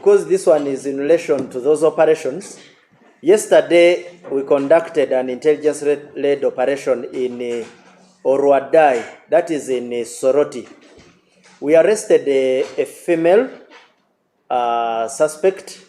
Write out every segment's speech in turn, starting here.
because this one is in relation to those operations. Yesterday, we conducted an intelligence-led operation in Oruadai, that is in Soroti. We arrested a female suspect,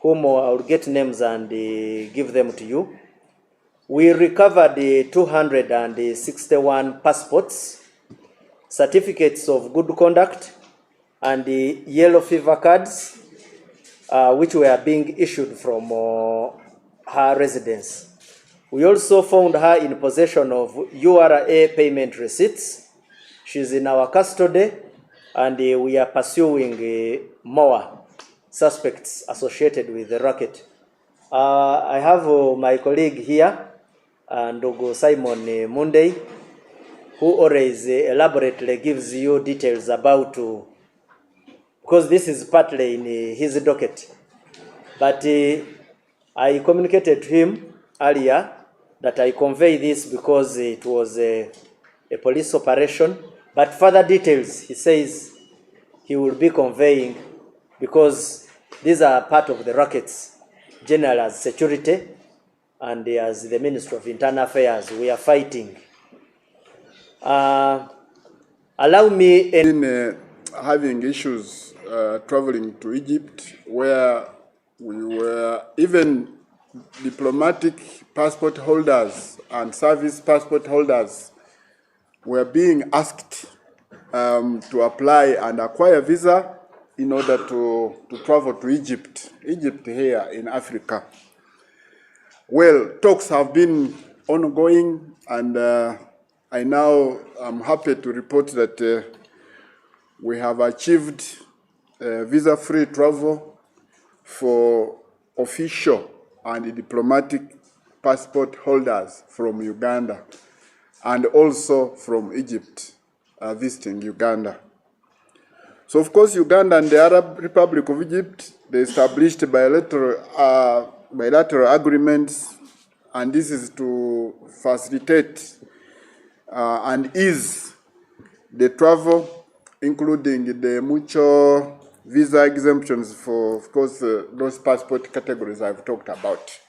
whom I will get names and give them to you. We recovered 261 passports, certificates of good conduct, and the yellow fever cards, which were being issued from her residence. We also found her in possession of URA payment receipts. She's in our custody, and we are pursuing more suspects associated with the racket. I have my colleague here, Ndogo Simon Monday, who always elaborately gives you details about, because this is partly in his docket. But I communicated to him earlier that I convey this because it was a police operation. But further details, he says, he will be conveying, because these are part of the rackets, general as security, and as the Ministry of Internal Affairs, we are fighting. Allow me... In having issues traveling to Egypt, where we were even diplomatic passport holders and service passport holders were being asked to apply and acquire visa in order to travel to Egypt here in Africa. Well, talks have been ongoing, and I now am happy to report that we have achieved visa-free travel for official and diplomatic passport holders from Uganda, and also from Egypt visiting Uganda. So, of course, Uganda and the Arab Republic of Egypt, they established bilateral agreements, and this is to facilitate and ease the travel, including the mutual visa exemptions for, of course, those passport categories I've talked about.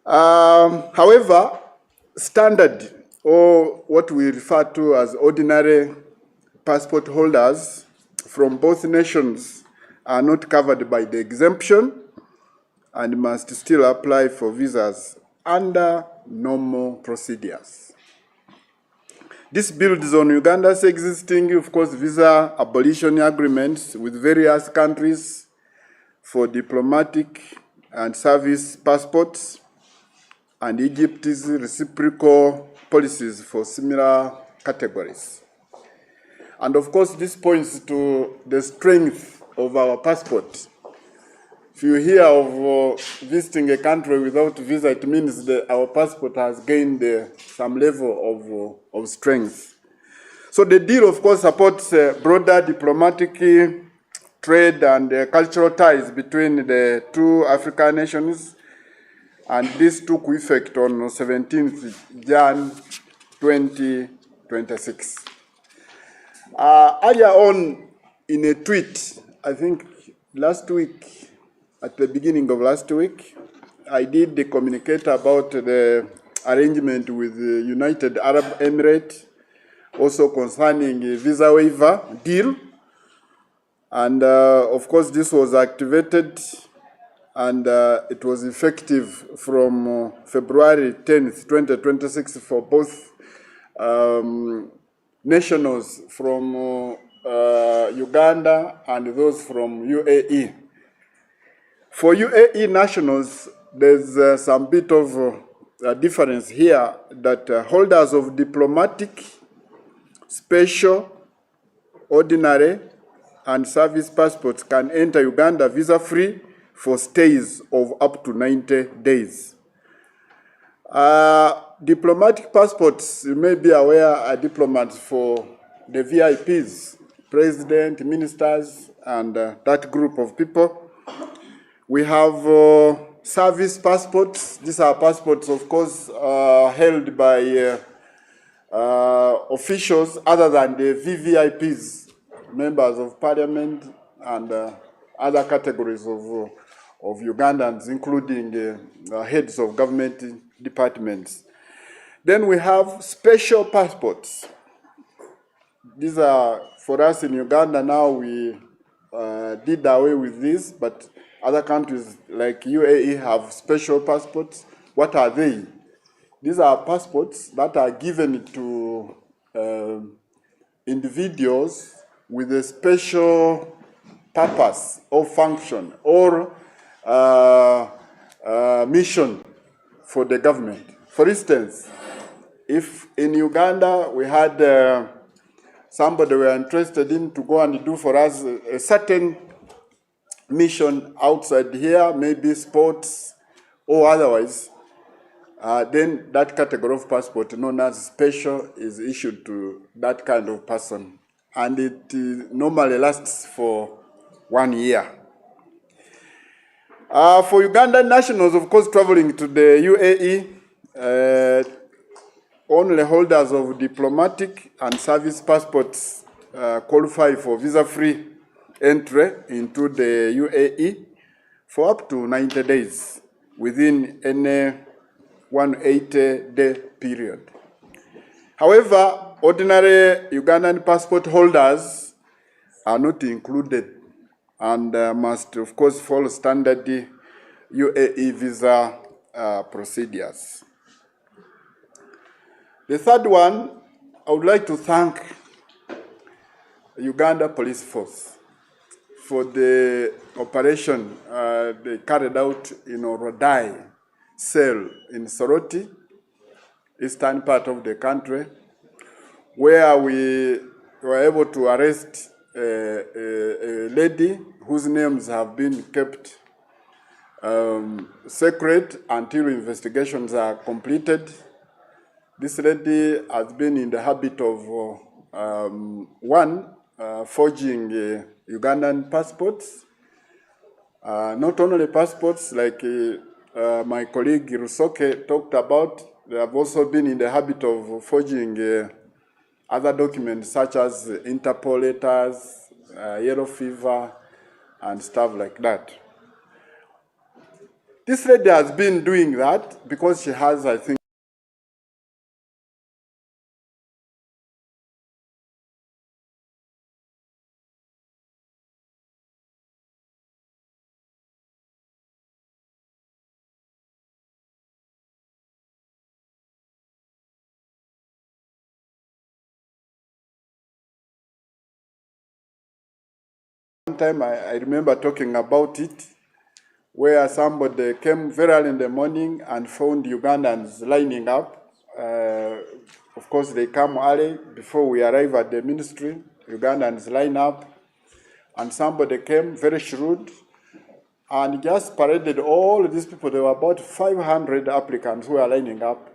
However, standard, or what we refer to as ordinary passport holders from both nations, are not covered by the exemption and must still apply for visas under normal procedures. This builds on Uganda's existing, of course, visa abolition agreements with various countries for diplomatic and service passports, and Egypt's reciprocal policies for similar categories. And of course, this points to the strength of our passport. If you hear of visiting a country without visa, it means that our passport has gained some level of strength. So the deal, of course, supports broader diplomatic, trade, and cultural ties between the two African nations, and this took effect on 17th Jan 2026. Earlier on, in a tweet, I think last week, at the beginning of last week, I did communicate about the arrangement with the United Arab Emirates, also concerning a visa waiver deal. And of course, this was activated, and it was effective from February 10th, 2026 for both nationals from Uganda and those from UAE. For UAE nationals, there's some bit of difference here, that holders of diplomatic, special, ordinary, and service passports can enter Uganda visa-free for stays of up to 90 days. Diplomatic passports, you may be aware, are diplomats for the VIPs, president, ministers, and that group of people. We have service passports. These are passports, of course, held by officials other than the VVIPs, members of parliament, and other categories of Ugandans, including heads of government departments. Then we have special passports. These are, for us in Uganda now, we did away with this, but other countries like UAE have special passports. What are they? These are passports that are given to individuals with a special purpose or function or mission for the government. For instance, if in Uganda we had somebody we were interested in to go and do for us a certain mission outside here, maybe sports or otherwise, then that category of passport known as special is issued to that kind of person. And it normally lasts for 1 year. For Ugandan nationals, of course, traveling to the UAE, only holders of diplomatic and service passports qualify for visa-free entry into the UAE for up to 90 days within any 180-day period. However, ordinary Ugandan passport holders are not included and must, of course, follow standard UAE visa procedures. The third one, I would like to thank Uganda Police Force for the operation they carried out in Orodai cell in Soroti, eastern part of the country, where we were able to arrest a lady whose names have been kept secret until investigations are completed. This lady has been in the habit of forging Ugandan passports. Not only passports, like my colleague Rusoke talked about, they have also been in the habit of forging other documents such as Interpol letters, yellow fever, and stuff like that. This lady has been doing that because she has, I think, one time I remember talking about it, where somebody came very early in the morning and found Ugandans lining up. Of course, they come early before we arrive at the ministry. Ugandans line up, and somebody came very shrewd and just paraded all these people. There were about 500 applicants who were lining up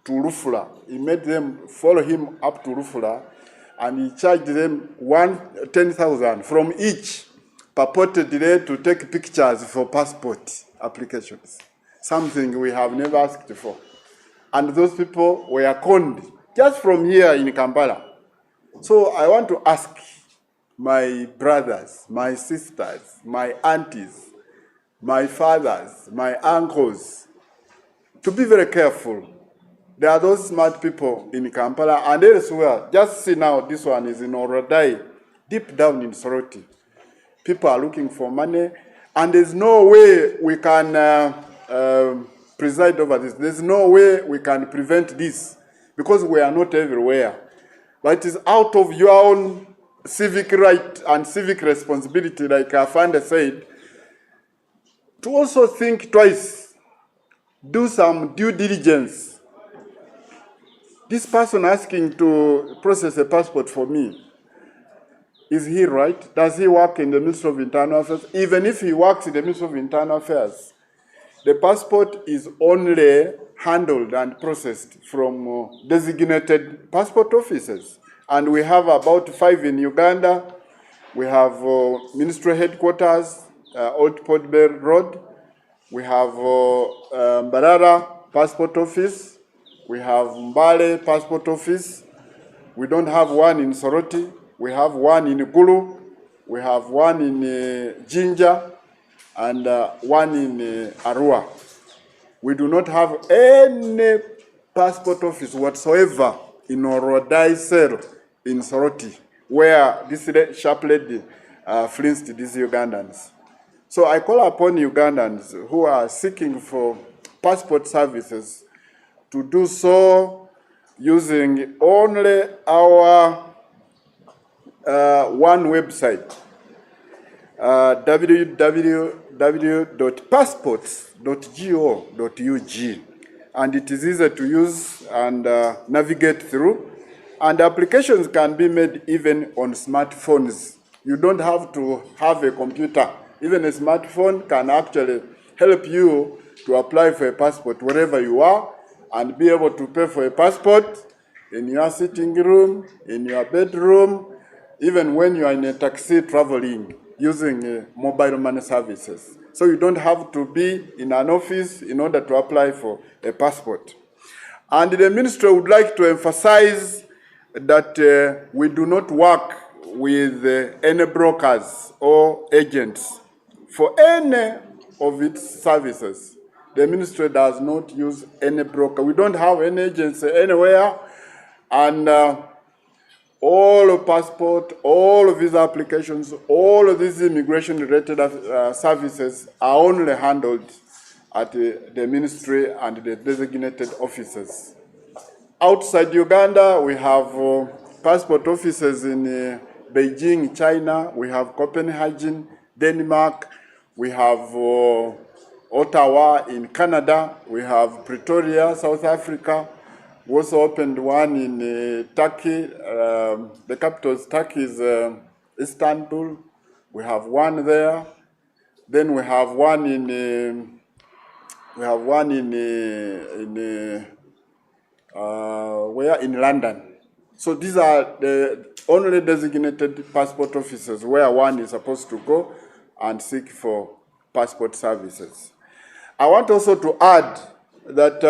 to Rufula. He made them follow him up to Rufula, and he charged them 10,000 from each purportedly to take pictures for passport applications, something we have never asked for. And those people were conned just from here in Kampala. So I want to ask my brothers, my sisters, my aunties, my fathers, my uncles, to be very careful. There are those smart people in Kampala and elsewhere. Just see now, this one is in Orodai, deep down in Soroti. People are looking for money, and there's no way we can preside over this. There's no way we can prevent this, because we are not everywhere. But it is out of your own civic right and civic responsibility, like Afanda said, to also think twice, do some due diligence. This person asking to process a passport for me, is he right? Does he work in the Ministry of Internal Affairs? Even if he works in the Ministry of Internal Affairs, the passport is only handled and processed from designated passport offices. And we have about 5 in Uganda. We have ministry headquarters, Old Port Bell Road. We have Mbarara Passport Office. We have Mbale Passport Office. We don't have one in Soroti. We have one in Gulu. We have one in Jinja and one in Arua. We do not have any passport office whatsoever in Orodai Cell in Soroti, where this sharp lady fleeced these Ugandans. So I call upon Ugandans who are seeking for passport services to do so using only our one website, www.passports.go.ug, and it is easy to use and navigate through, and applications can be made even on smartphones. You don't have to have a computer. Even a smartphone can actually help you to apply for a passport wherever you are and be able to pay for a passport in your sitting room, in your bedroom, even when you are in a taxi traveling using mobile money services. So you don't have to be in an office in order to apply for a passport. And the ministry would like to emphasize that we do not work with any brokers or agents for any of its services. The ministry does not use any broker. We don't have any agency anywhere, and all passport, all visa applications, all of these immigration-related services are only handled at the ministry and the designated offices. Outside Uganda, we have passport offices in Beijing, China. We have Copenhagen, Denmark. We have Ottawa in Canada. We have Pretoria, South Africa. We also opened one in Turkey. The capital of Turkey is Istanbul. We have one there. Then we have one in where in London. So these are the only designated passport offices where one is supposed to go and seek for passport services. I want also to add that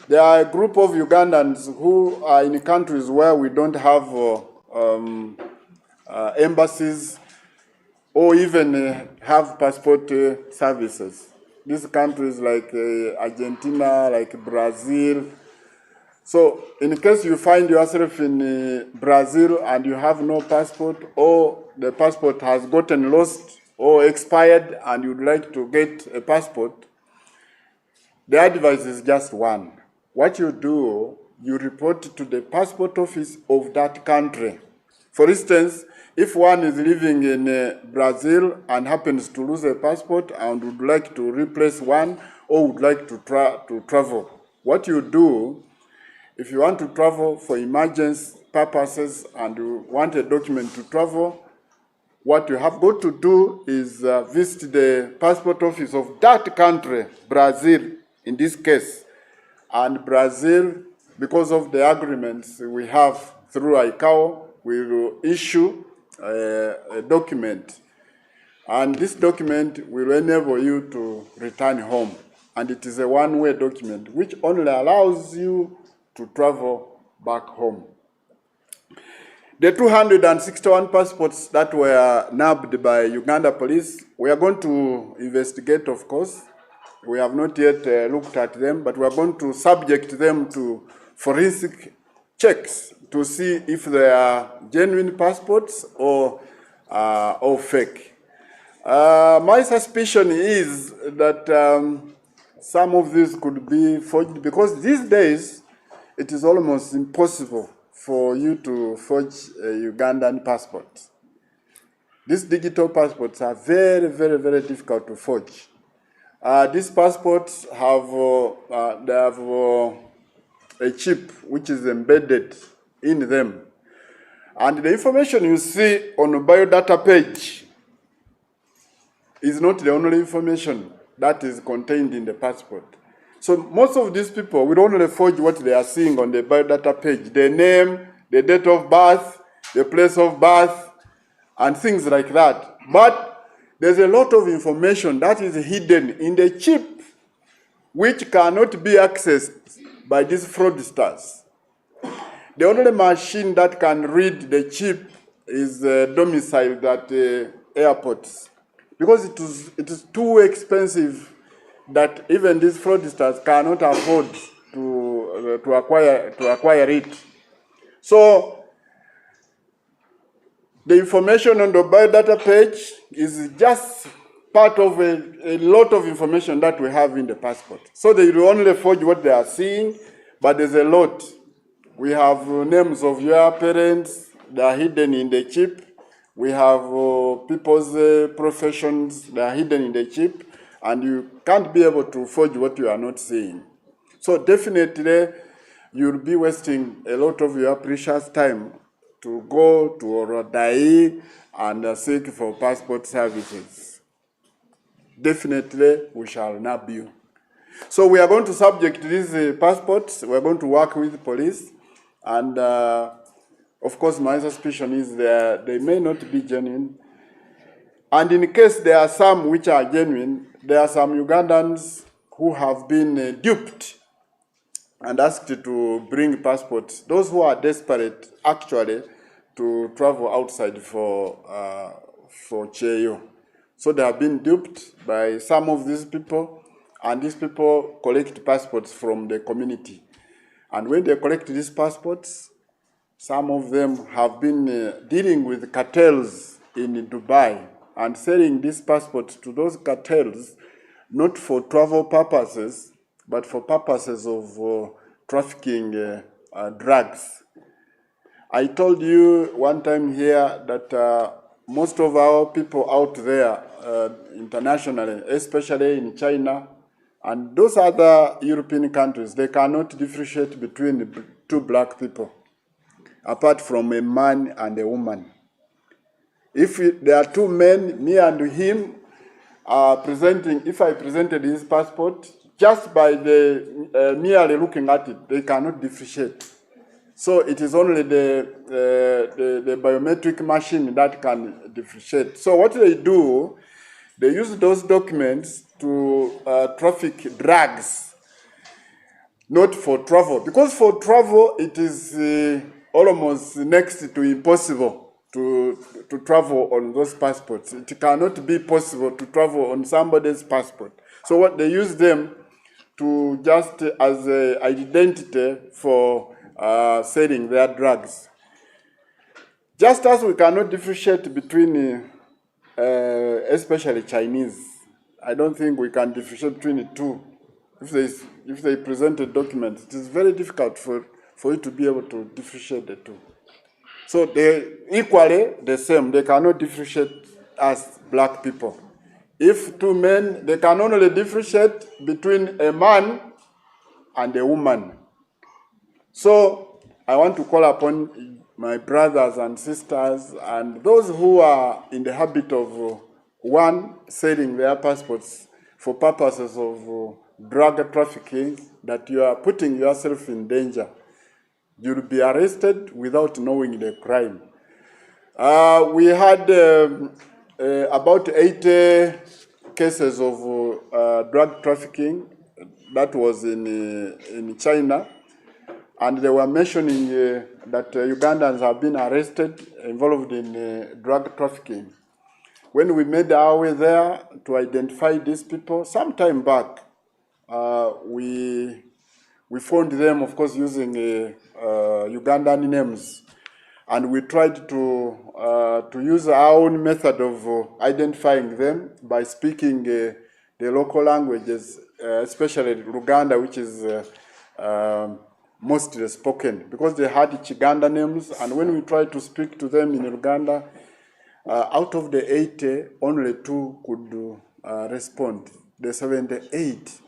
there are a group of Ugandans who are in countries where we don't have embassies or even have passport services. These countries like Argentina, like Brazil. So in case you find yourself in Brazil and you have no passport, or the passport has gotten lost or expired and you'd like to get a passport, the advice is just one. What you do, you report to the passport office of that country. For instance, if one is living in Brazil and happens to lose a passport and would like to replace one or would like to travel, what you do, if you want to travel for emergency purposes and you want a document to travel, what you have got to do is visit the passport office of that country, Brazil in this case. And Brazil, because of the agreements we have through ICAO, will issue a document. And this document will enable you to return home. And it is a one-way document, which only allows you to travel back home. The 261 passports that were nabbed by Uganda police, we are going to investigate, of course. We have not yet looked at them, but we are going to subject them to forensic checks to see if they are genuine passports or fake. My suspicion is that some of these could be forged, because these days it is almost impossible for you to forge a Ugandan passport. These digital passports are very, very, very difficult to forge. These passports have a chip which is embedded in them. And the information you see on the biodata page is not the only information that is contained in the passport. So most of these people will only forge what they are seeing on the biodata page: the name, the date of birth, the place of birth, and things like that. But there's a lot of information that is hidden in the chip, which cannot be accessed by these fraudsters. The only machine that can read the chip is domiciled at airports, because it is too expensive that even these fraudsters cannot afford to acquire it. So the information on the biodata page is just part of a lot of information that we have in the passport. So they will only forge what they are seeing, but there's a lot. We have names of your parents, they are hidden in the chip. We have people's professions, they are hidden in the chip, and you can't be able to forge what you are not seeing. So definitely, you'll be wasting a lot of your precious time to go to Orodai and seek for passport services. Definitely, we shall nab you. So we are going to subject these passports. We are going to work with the police, and of course, my suspicion is that they may not be genuine. And in case there are some which are genuine, there are some Ugandans who have been duped and asked to bring passports. Those who are desperate, actually, to travel outside for Cheyo. So they have been duped by some of these people, and these people collect passports from the community. And when they collect these passports, some of them have been dealing with cartels in Dubai and selling these passports to those cartels, not for travel purposes, but for purposes of trafficking drugs. I told you one time here that most of our people out there internationally, especially in China and those other European countries, they cannot differentiate between two black people, apart from a man and a woman. If there are two men, me and him, if I presented his passport, just by the merely looking at it, they cannot differentiate. So it is only the biometric machine that can differentiate. So what they do, they use those documents to traffic drugs, not for travel. Because for travel, it is almost next to impossible to travel on those passports. It cannot be possible to travel on somebody's passport. So what they use them to just as an identity for selling their drugs. Just as we cannot differentiate between, especially Chinese, I don't think we can differentiate between the two. If they present a document, it is very difficult for you to be able to differentiate the two. So they equally the same. They cannot differentiate as black people. If two men, they can only differentiate between a man and a woman. So I want to call upon my brothers and sisters and those who are in the habit of selling their passports for purposes of drug trafficking, that you are putting yourself in danger. You'll be arrested without knowing the crime. We had about 80 cases of drug trafficking. That was in China. And they were mentioning that Ugandans have been arrested involved in drug trafficking. When we made our way there to identify these people, some time back, we found them, of course, using Ugandan names. And we tried to use our own method of identifying them by speaking the local languages, especially Luganda, which is mostly spoken, because they had Chiganda names. And when we tried to speak to them in Uganda, out of the 80, only 2 could respond. The 78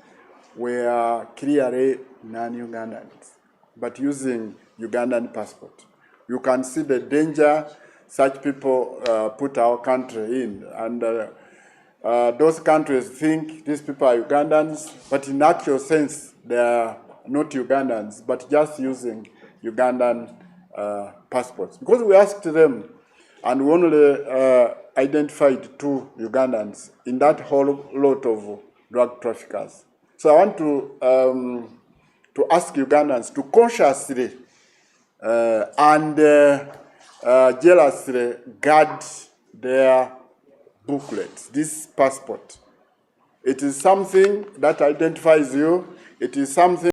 were clearly non-Ugandans, but using Ugandan passport. You can see the danger such people put our country in. And those countries think these people are Ugandans, but in actual sense, they are not Ugandans, but just using Ugandan passports. Because we asked them, and we only identified 2 Ugandans in that whole lot of drug traffickers. So I want to ask Ugandans to consciously and jealously guard their booklets, this passport. It is something that identifies you. It is something